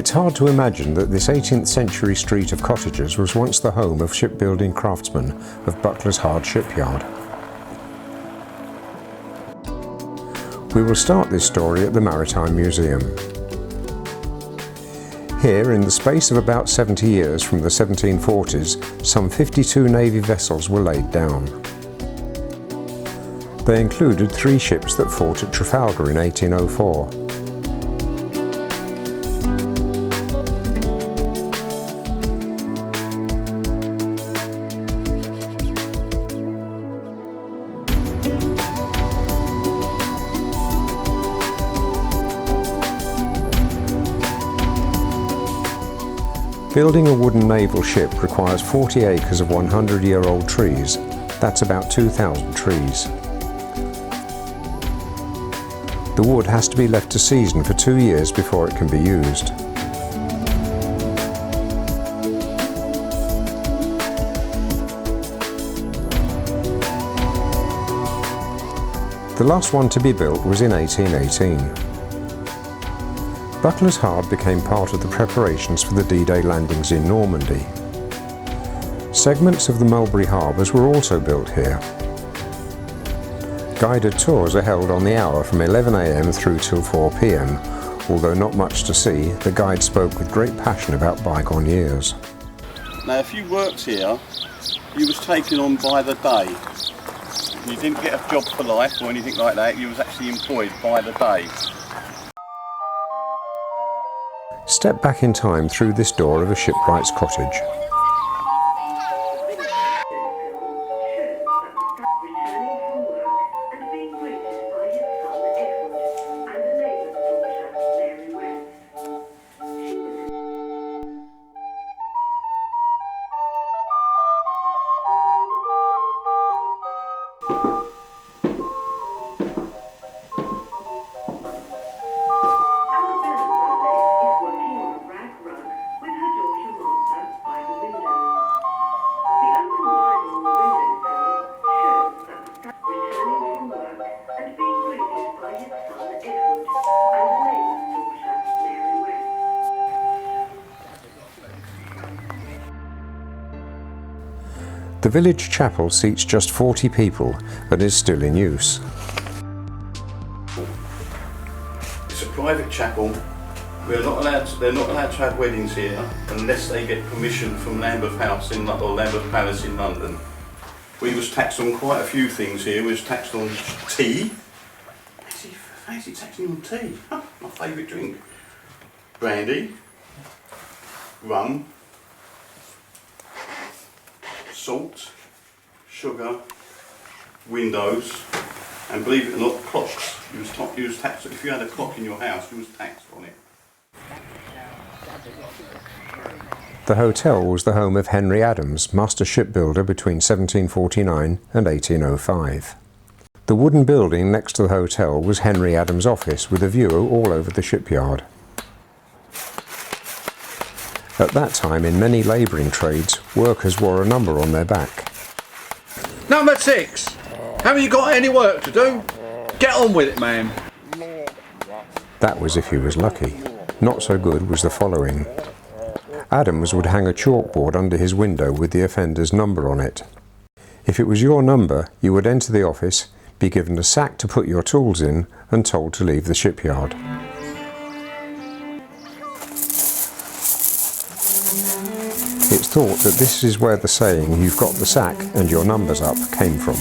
It's hard to imagine that this 18th century street of cottages was once the home of shipbuilding craftsmen of Buckler's Hard shipyard. We will start this story at the Maritime Museum. Here, in the space of about 70 years from the 1740s, some 52 Navy vessels were laid down. They included 3 ships that fought at Trafalgar in 1804. Building a wooden naval ship requires 40 acres of 100-year-old trees. That's about 2,000 trees. The wood has to be left to season for 2 years before it can be used. The last one to be built was in 1818. Buckler's Hard became part of the preparations for the D-Day landings in Normandy. Segments of the Mulberry Harbours were also built here. Guided tours are held on the hour from 11 AM through till 4 PM. Although not much to see, the guide spoke with great passion about bygone years. Now, if you worked here, you was taken on by the day. You didn't get a job for life or anything like that, you was actually employed by the day. Step back in time through this door of a shipwright's cottage. The village chapel seats just 40 people and is still in use. It's a private chapel. They're not allowed to have weddings here unless they get permission from Lambeth House or Lambeth Palace in London. We was taxed on quite a few things here. We was taxed on tea. Fancy taxing on tea. My favourite drink. Brandy, rum, salt, sugar, windows, and believe it or not, clocks. You was taxed. If you had a clock in your house, you was taxed on it. The hotel was the home of Henry Adams, master shipbuilder between 1749 and 1805. The wooden building next to the hotel was Henry Adams' office with a view all over the shipyard. At that time, in many labouring trades, workers wore a number on their back. Number 6! Haven't you got any work to do? Get on with it, man. That was if he was lucky. Not so good was the following. Adams would hang a chalkboard under his window with the offender's number on it. If it was your number, you would enter the office, be given a sack to put your tools in, and told to leave the shipyard. It's thought that this is where the saying, "You've got the sack and your number's up," came from.